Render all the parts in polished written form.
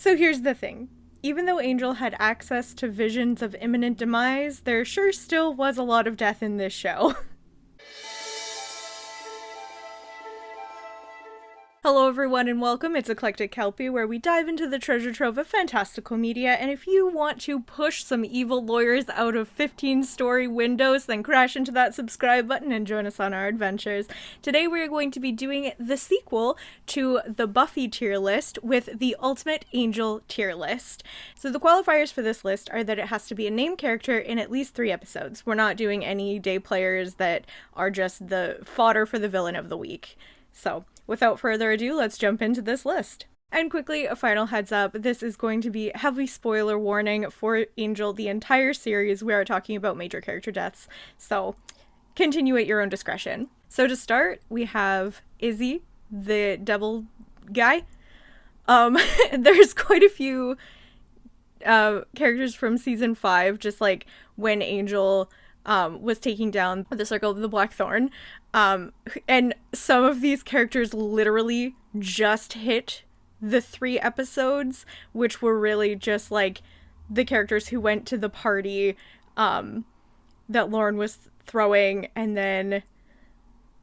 So here's the thing. Even though Angel had access to visions of imminent demise, there sure still was a lot of death in this show. Hello everyone and welcome, it's Eclectic Kelpi, where we dive into the treasure trove of fantastical media, and if you want to push some evil lawyers out of 15-story windows, then crash into that subscribe button and join us on our adventures. Today we're going to be doing the sequel to the Buffy tier list with the Ultimate Angel tier list. So the qualifiers for this list are that it has to be a named character in at least 3 episodes. We're not doing any day players that are just the fodder for the villain of the week. So, without further ado, let's jump into this list. And quickly, a final heads up, this is going to be heavy spoiler warning for Angel. The entire series, we are talking about major character deaths, so continue at your own discretion. So to start, we have Izzy, the devil guy. There's quite a few characters from season 5, just like when Angel was taking down the Circle of the Blackthorn. And some of these characters literally just hit the 3 episodes, which were really just like the characters who went to the party that Lauren was throwing, and then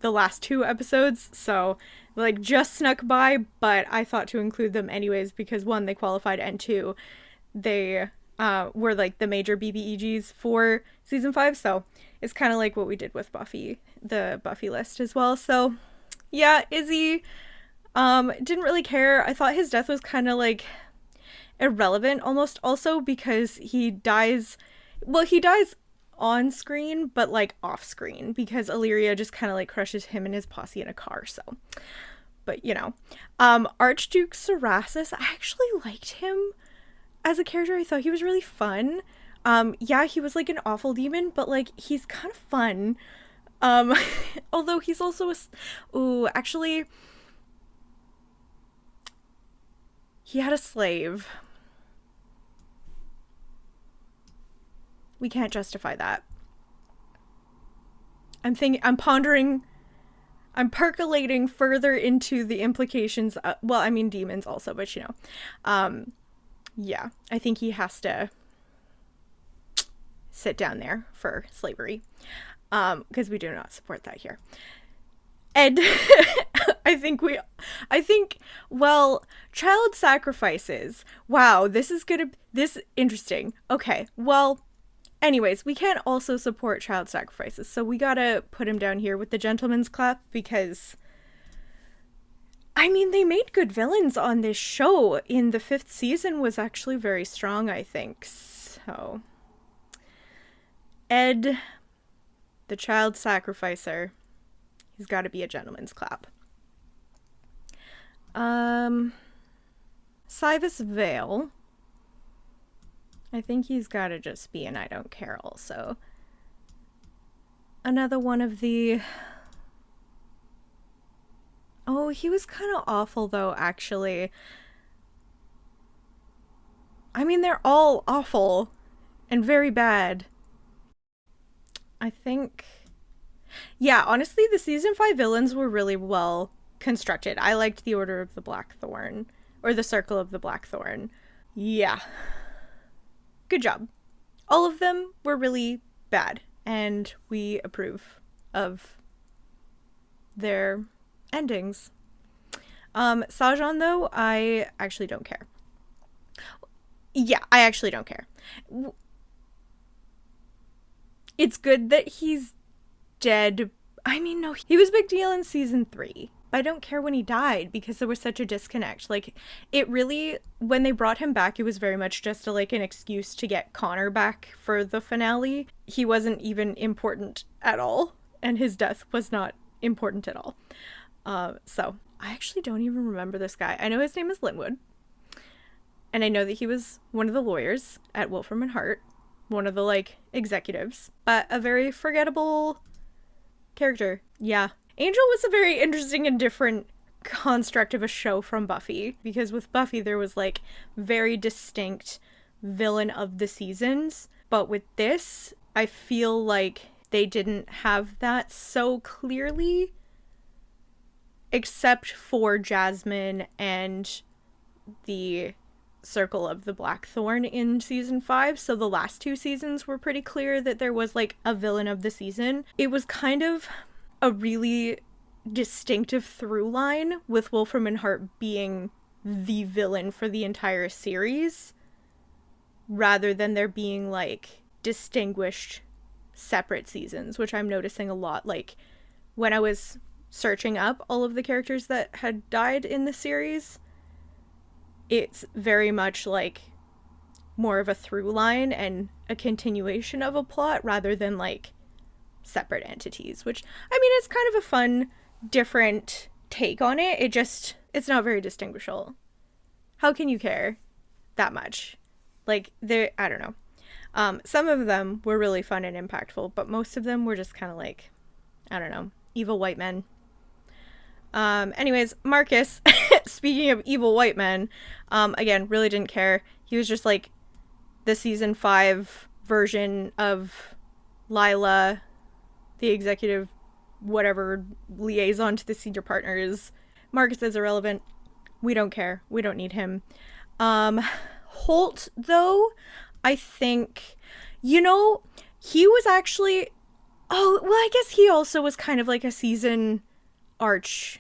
the last 2 episodes. So like just snuck by, but I thought to include them anyways because 1, they qualified, and 2, they were like the major BBEGs for season 5, so it's kind of like what we did with Buffy, the Buffy list as well. So yeah, Izzy didn't really care. I thought his death was kind of like irrelevant almost, also because he dies on screen but like off screen because Illyria just kind of like crushes him and his posse in a car. So but you know, Archduke Sarasis, I actually liked him as a character. I thought he was really fun. Yeah, he was like an awful demon, but like he's kind of fun. Although he's also actually he had a slave. We can't justify that. I'm percolating further into the implications well, I mean demons also, but you know. Yeah, I think he has to sit down there for slavery, because we do not support that here. And well, child sacrifices. Wow, this interesting. Okay, well, anyways, we can't also support child sacrifices, so we gotta put him down here with the gentleman's clap because I mean, they made good villains on this show. In the 5th season was actually very strong, I think. So, Ed, the child sacrificer, he's got to be a gentleman's clap. Cybus Vale, I think he's got to just be an I don't care also. Another one of the... Oh, he was kind of awful, though, actually. I mean, they're all awful and very bad. I think... Yeah, honestly, the season 5 villains were really well constructed. I liked the Order of the Blackthorn, or the Circle of the Blackthorn. Yeah. Good job. All of them were really bad, and we approve of their endings. Sajan, though, I actually don't care. Yeah, I actually don't care. It's good that he's dead. I mean, no, he was a big deal in season 3. I don't care when he died because there was such a disconnect. Like, it really, when they brought him back, it was very much just like an excuse to get Connor back for the finale. He wasn't even important at all, and his death was not important at all. So I actually don't even remember this guy. I know his name is Linwood, and I know that he was one of the lawyers at Wolfram and Hart, one of the like executives, but a very forgettable character. Yeah, Angel was a very interesting and different construct of a show from Buffy, because with Buffy there was like very distinct villain of the seasons, but with this I feel like they didn't have that so clearly, except for Jasmine and the Circle of the Blackthorn in season 5, so the last 2 seasons were pretty clear that there was like a villain of the season. It was kind of a really distinctive through line with Wolfram and Hart being the villain for the entire series, rather than there being like distinguished separate seasons, which I'm noticing a lot. Like when I was searching up all of the characters that had died in the series, it's very much like more of a through line and a continuation of a plot rather than like separate entities, which, I mean, it's kind of a fun, different take on it. It's not very distinguishable. How can you care that much? Like, I don't know. Some of them were really fun and impactful, but most of them were just kind of like, I don't know, evil white men. Anyways, Marcus, speaking of evil white men, again, really didn't care. He was just like the season 5 version of Lila, the executive whatever liaison to the senior partners. Marcus is irrelevant. We don't care. We don't need him. Holt, though, I think, he was actually, I guess he also was kind of like a season arch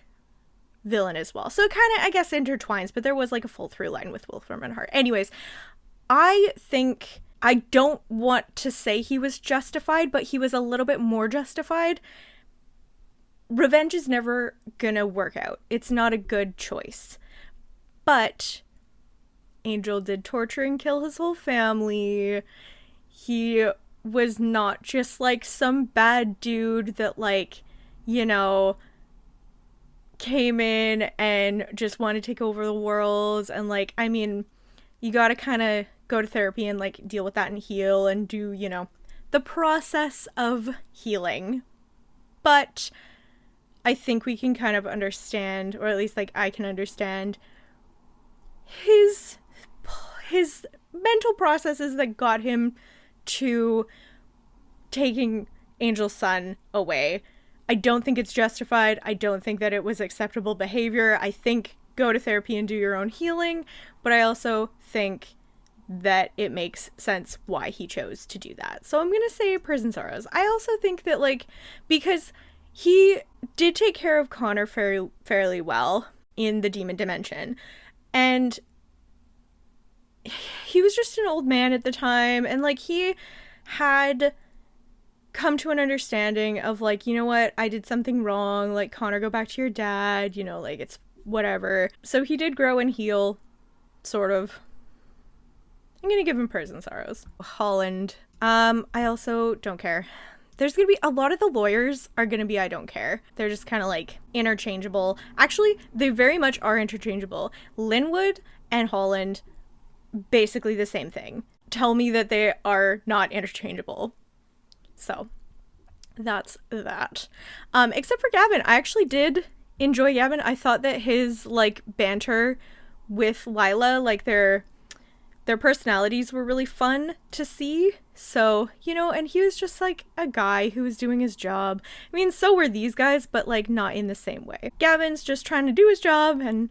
villain as well. So it kind of, I guess, intertwines, but there was like a full through line with Wolfram and Hart. Anyways, I don't want to say he was justified, but he was a little bit more justified. Revenge is never gonna work out. It's not a good choice. But Angel did torture and kill his whole family. He was not just like some bad dude that like, came in and just wanted to take over the world. And like, I mean, you gotta kind of go to therapy and like deal with that and heal and do, the process of healing. But I think we can kind of understand, or at least like I can understand, his mental processes that got him to taking Angel's son away. I don't think it's justified. I don't think that it was acceptable behavior. I think go to therapy and do your own healing, but I also think that it makes sense why he chose to do that. So I'm gonna say Prison Sorrows. I also think that like, because he did take care of Connor fairly well in the demon dimension, and he was just an old man at the time, and like he had come to an understanding of like, you know what, I did something wrong, like Connor, go back to your dad, like it's whatever. So he did grow and heal, sort of. I'm gonna give him Prison Sorrows. Holland, I also don't care. There's gonna be a lot of the lawyers are gonna be I don't care. They're just kind of like interchangeable. Actually, they very much are interchangeable. Linwood and Holland, basically the same thing. Tell me that they are not interchangeable. So that's that. Except for Gavin. I actually did enjoy Gavin. I thought that his like banter with Lila, like their personalities were really fun to see. So, and he was just like a guy who was doing his job. I mean, so were these guys, but like not in the same way. Gavin's just trying to do his job and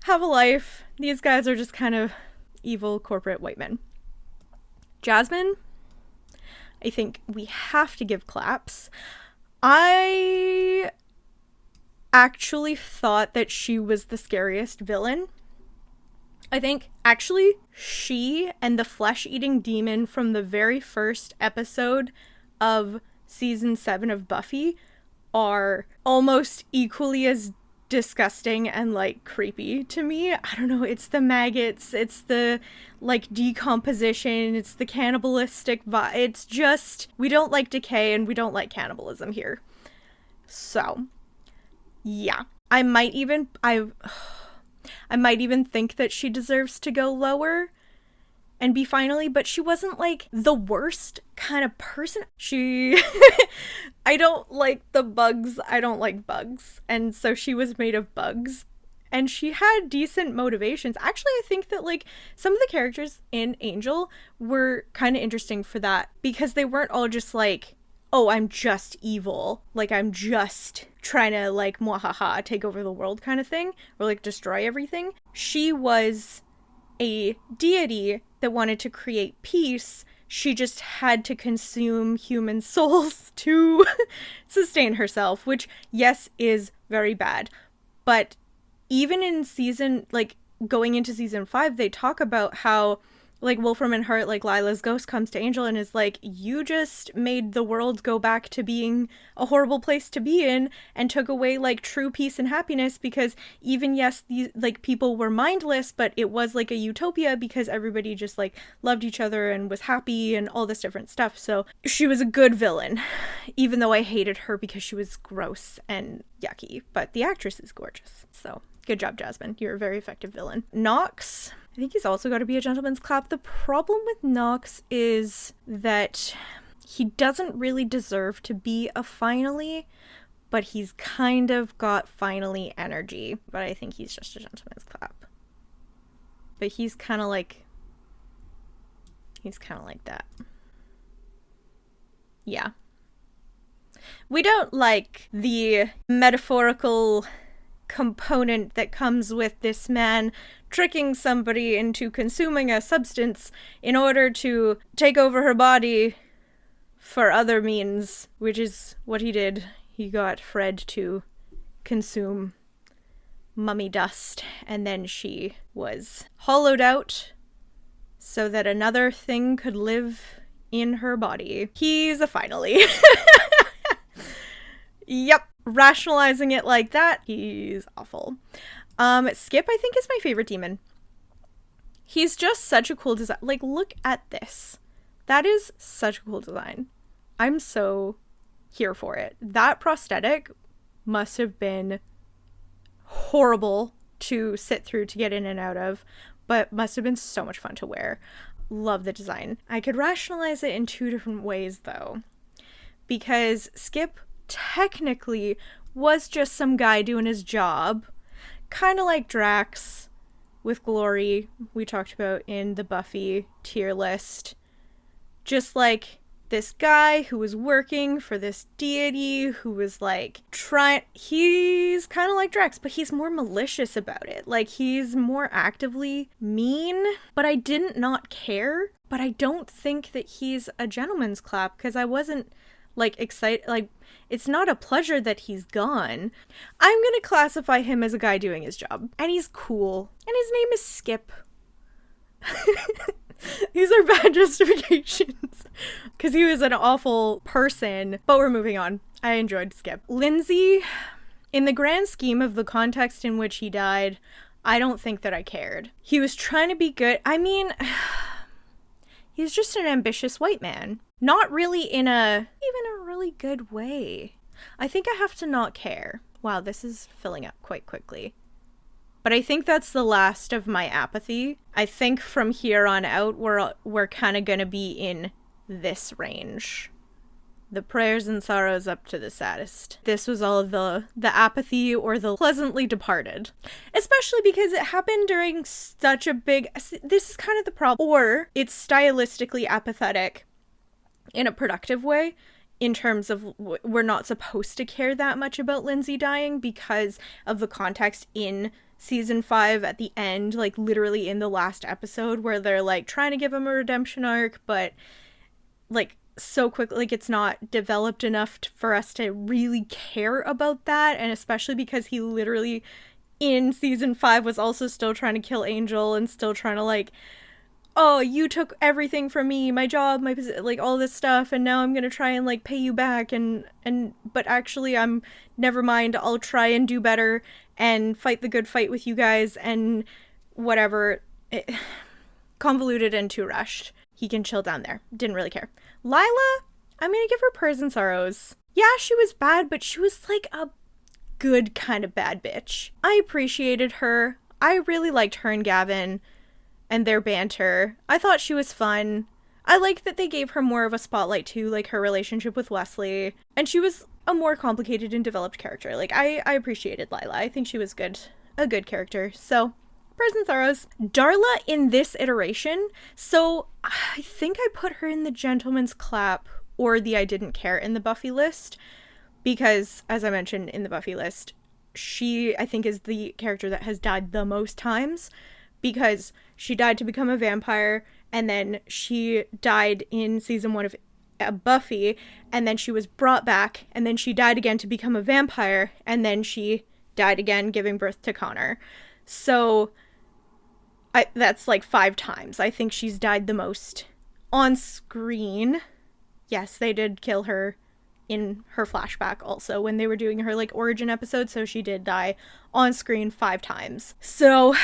have a life. These guys are just kind of evil corporate white men. Jasmine, I think we have to give claps. I actually thought that she was the scariest villain. I think, actually, she and the flesh-eating demon from the very first episode of season 7 of Buffy are almost equally as disgusting and, like, creepy to me. I don't know, it's the maggots, it's the, like, decomposition, it's the cannibalistic vibe. It's just, we don't like decay and we don't like cannibalism here. So, yeah. I might even think that she deserves to go lower and be finally, but she wasn't like the worst kind of person. I don't like the bugs. I don't like bugs. And so she was made of bugs. And she had decent motivations. Actually, I think that like some of the characters in Angel were kind of interesting for that, because they weren't all just like, oh, I'm just evil. Like, I'm just trying to, like, mwahaha, take over the world kind of thing. Or, like, destroy everything. She was a deity that wanted to create peace. She just had to consume human souls to sustain herself, which, yes, is very bad. But even in season, like, going into season 5, they talk about how, like, Wolfram and Hart, like, Lila's ghost comes to Angel and is like, you just made the world go back to being a horrible place to be in and took away, like, true peace and happiness, because even, yes, these, like, people were mindless, but it was, like, a utopia because everybody just, like, loved each other and was happy and all this different stuff. So she was a good villain, even though I hated her because she was gross and yucky. But the actress is gorgeous. So good job, Jasmine. You're a very effective villain. Nox, I think he's also got to be a gentleman's clap. The problem with Nox is that he doesn't really deserve to be a finally, but he's kind of got finally energy. But I think he's just a gentleman's clap. But he's kind of like that. Yeah. We don't like the metaphorical component that comes with this man tricking somebody into consuming a substance in order to take over her body for other means, which is what he did. He got Fred to consume mummy dust, and then she was hollowed out so that another thing could live in her body. He's a finally. Yep. Rationalizing it like that, he's awful. Skip, I think, is my favorite demon. He's just such a cool design. Like, look at this. That is such a cool design. I'm so here for it. That prosthetic must have been horrible to sit through to get in and out of, but must have been so much fun to wear. Love the design. I could rationalize it in 2 different ways, though, because Skip technically was just some guy doing his job, kind of like Drax with Glory we talked about in the Buffy tier list. Just like this guy who was working for this deity who was like he's kind of like Drax, but he's more malicious about it. Like, he's more actively mean, but I didn't not care. But I don't think that he's a gentleman's clap, because I wasn't like excited. Like, it's not a pleasure that he's gone. I'm gonna classify him as a guy doing his job, and he's cool, and his name is Skip. These are bad justifications because he was an awful person, but we're moving on. I enjoyed Skip. Lindsay, in the grand scheme of the context in which he died, I don't think that I cared. He was trying to be good. I mean, he's just an ambitious white man. Not really in even a really good way. I think I have to not care. Wow, this is filling up quite quickly. But I think that's the last of my apathy. I think from here on out, we're kind of going to be in this range. The prayers and sorrows up to the saddest. This was all of the apathy or the pleasantly departed. Especially because it happened during such a big... This is kind of the problem. Or it's stylistically apathetic in a productive way, in terms of we're not supposed to care that much about Lindsay dying because of the context in season 5 at the end, like literally in the last episode, where they're like trying to give him a redemption arc, but like so quickly, like it's not developed enough for us to really care about that. And especially because he literally in season 5 was also still trying to kill Angel and still trying to like, oh, you took everything from me, my job, my position, like all this stuff, and now I'm gonna try and like pay you back, but actually never mind, I'll try and do better and fight the good fight with you guys and whatever. Convoluted and too rushed. He can chill down there. Didn't really care. Lila, I'm gonna give her prayers and sorrows. Yeah, she was bad, but she was like a good kind of bad bitch. I appreciated her. I really liked her and Gavin and their banter. I thought she was fun. I liked that they gave her more of a spotlight too, like her relationship with Wesley. And she was a more complicated and developed character. Like, I appreciated Lila. I think she was a good character. So, prayers and sorrows. Darla in this iteration. So, I think I put her in the gentleman's clap or the I didn't care in the Buffy list. Because, as I mentioned in the Buffy list, she, I think, is the character that has died the most times. because she died to become a vampire, and then she died in season 1 of Buffy, and then she was brought back, and then she died again to become a vampire, and then she died again giving birth to Connor. So that's like 5 times. I think she's died the most on screen. Yes, they did kill her in her flashback also when they were doing her like origin episode, so she did die on screen 5 times. So,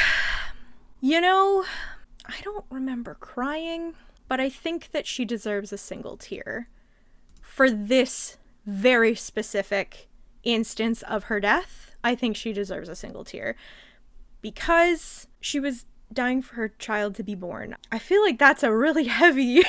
you know, I don't remember crying, but I think that she deserves a single tear for this very specific instance of her death. I think she deserves a single tear because she was dying for her child to be born. I feel like that's a really heavy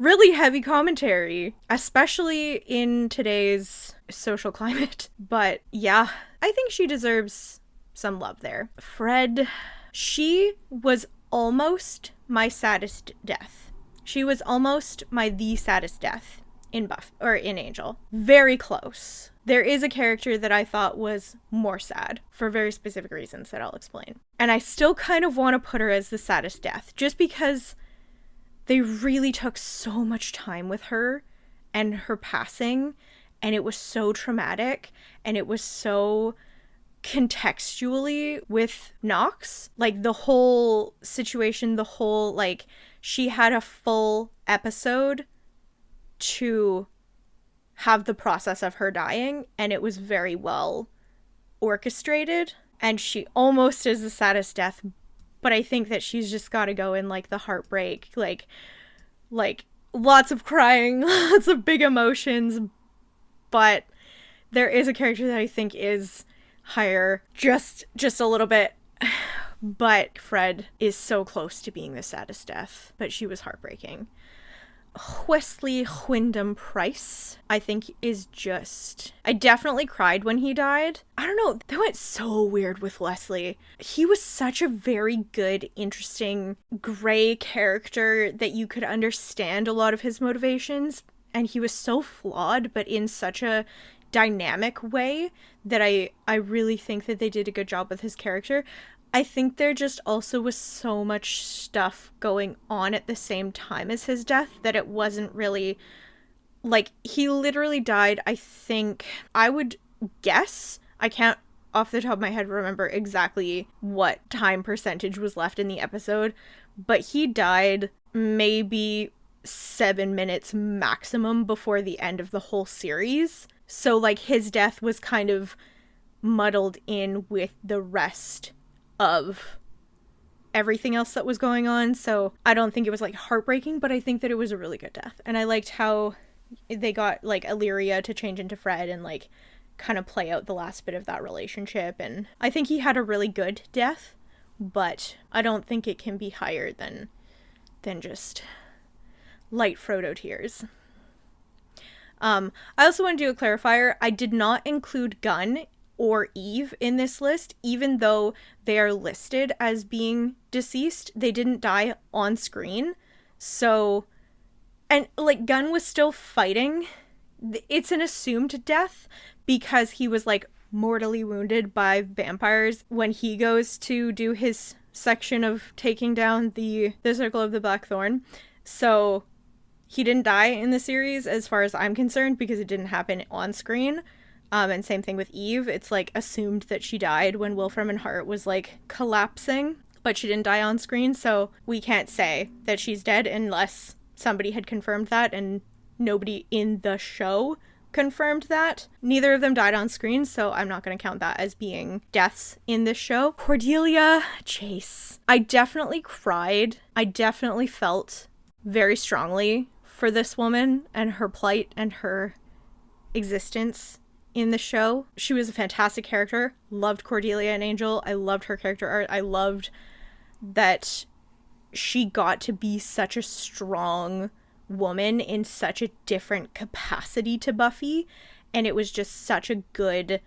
really heavy commentary, especially in today's social climate. But yeah, I think she deserves some love there. Fred, she was almost my saddest death. She was almost the saddest death in in Angel. Very close. There is a character that I thought was more sad for very specific reasons that I'll explain. And I still kind of want to put her as the saddest death, just because they really took so much time with her and her passing, and it was so traumatic, and it was so contextually with Knox. Like, the whole situation, like, she had a full episode to have the process of her dying, and it was very well orchestrated, and she almost is the saddest death, but I think that she's just got to go in, like, the heartbreak, like lots of crying, lots of big emotions, but there is a character that I think is higher, just a little bit, but Fred is so close to being the saddest death, but she was heartbreaking. Wesley Wyndham Pryce, I think, is just... I definitely cried when he died. I don't know, they went so weird with Wesley. He was such a very good, interesting, gray character that you could understand a lot of his motivations, and he was so flawed, but in such a dynamic way that I really think that they did a good job with his character. I think there just also was so much stuff going on at the same time as his death that it wasn't really, like, he literally died, I think, I would guess, I can't off the top of my head remember exactly what time percentage was left in the episode, but he died maybe 7 minutes maximum before the end of the whole series. So, like, his death was kind of muddled in with the rest of everything else that was going on, so I don't think it was, like, heartbreaking, but I think that it was a really good death. And I liked how they got, like, Illyria to change into Fred and, like, kind of play out the last bit of that relationship, and I think he had a really good death, but I don't think it can be higher than just light Frodo tears. I also want to do a clarifier. I did not include Gunn or Eve in this list, even though they are listed as being deceased. They didn't die on screen. So, and, like, Gunn was still fighting. It's an assumed death because he was, like, mortally wounded by vampires when he goes to do his section of taking down the Circle of the Blackthorn. So he didn't die in the series as far as I'm concerned because it didn't happen on screen. And same thing with Eve. It's, like, assumed that she died when Wolfram and Hart was, like, collapsing, but she didn't die on screen, so we can't say that she's dead unless somebody had confirmed that, and nobody in the show confirmed that. Neither of them died on screen, so I'm not going to count that as being deaths in this show. Cordelia Chase. I definitely cried. I definitely felt very strongly for this woman and her plight and her existence in the show. She was a fantastic character. Loved Cordelia and Angel. I loved her character art. I loved that she got to be such a strong woman in such a different capacity to Buffy, and it was just such a good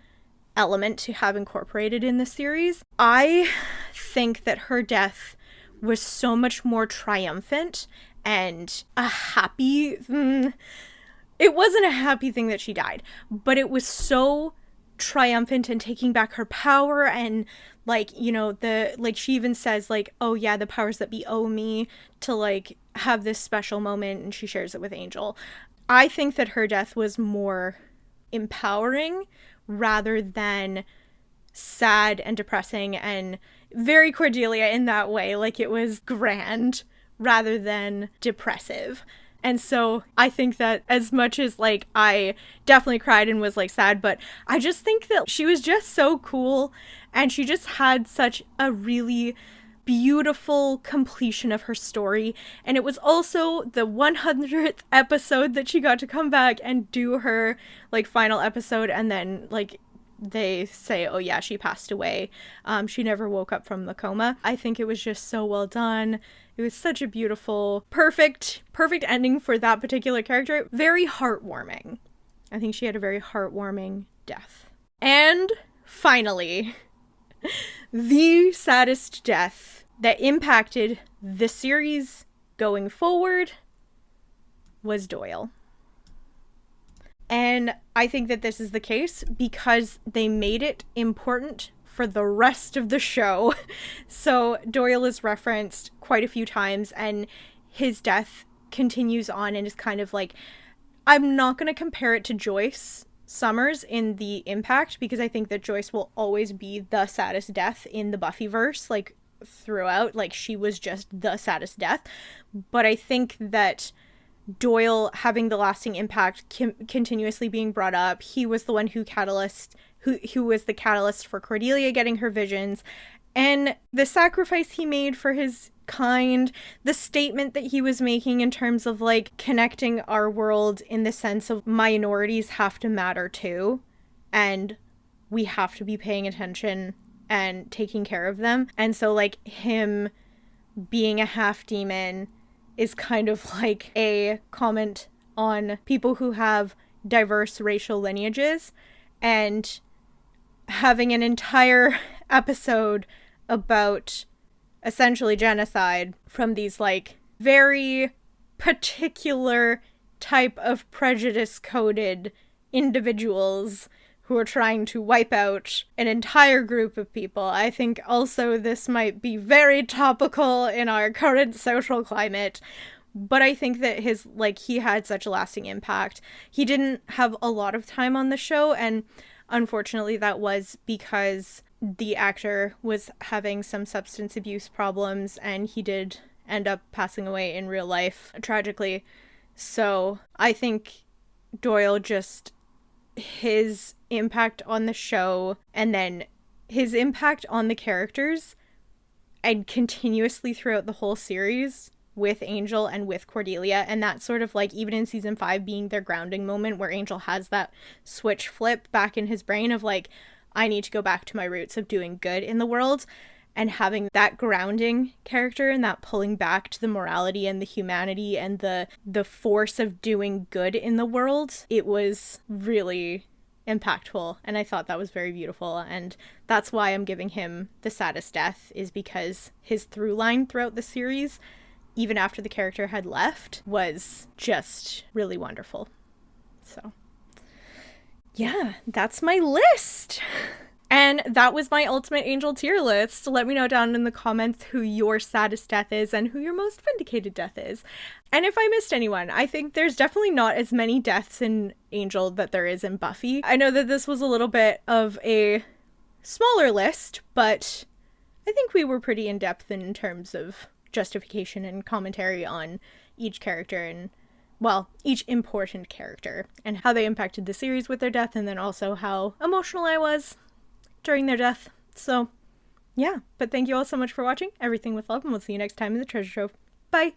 element to have incorporated in the series. I think that her death was so much more triumphant and a happy... It wasn't a happy thing that she died, but it was so triumphant and taking back her power, and like, you know, the like she even says like, oh yeah, the powers that be owe me to like have this special moment, and she shares it with Angel. I think that her death was more empowering rather than sad and depressing, and very Cordelia in that way. Like, it was grand rather than depressive. And so I think that as much as like I definitely cried and was like sad, but I just think that she was just so cool, and she just had such a really beautiful completion of her story. And it was also the 100th episode that she got to come back and do her like final episode, and then like they say, oh yeah, she passed away. She never woke up from the coma. I think it was just so well done. It was such a beautiful, perfect ending for that particular character. Very heartwarming. I think she had a very heartwarming death. And finally, the saddest death that impacted the series going forward was Doyle. And I think that this is the case because they made it important for the rest of the show. So Doyle is referenced quite a few times, and his death continues on and is kind of like, I'm not going to compare it to Joyce Summers in the impact, because I think that Joyce will always be the saddest death in the Buffyverse, like throughout. Like, she was just the saddest death. But I think that Doyle having the lasting impact, continuously being brought up, he was the one who was the catalyst for Cordelia getting her visions, and the sacrifice he made for his kind, the statement that he was making in terms of like connecting our world in the sense of minorities have to matter too, and we have to be paying attention and taking care of them. And so like him being a half demon is kind of like a comment on people who have diverse racial lineages, and having an entire episode about essentially genocide from these like very particular type of prejudice coded individuals who are trying to wipe out an entire group of people. I think also this might be very topical in our current social climate, but I think that he had such a lasting impact. He didn't have a lot of time on the show, and unfortunately that was because the actor was having some substance abuse problems, and he did end up passing away in real life, tragically. So I think Doyle, just his impact on the show, and then his impact on the characters, and continuously throughout the whole series with Angel and with Cordelia, and that sort of like even in season 5 being their grounding moment where Angel has that switch flip back in his brain of like, I need to go back to my roots of doing good in the world, and having that grounding character and that pulling back to the morality and the humanity and the force of doing good in the world, it was really impactful, and I thought that was very beautiful. And that's why I'm giving him the saddest death, is because his through line throughout the series, even after the character had left, was just really wonderful. So yeah, that's my list. And that was my Ultimate Angel tier list. Let me know down in the comments who your saddest death is and who your most vindicated death is. And if I missed anyone, I think there's definitely not as many deaths in Angel that there is in Buffy. I know that this was a little bit of a smaller list, but I think we were pretty in depth in terms of justification and commentary on each character, and well, each important character, and how they impacted the series with their death, and then also how emotional I was during their death. So yeah, but thank you all so much for watching. Everything with love, and we'll see you next time in the Treasure Trove. Bye!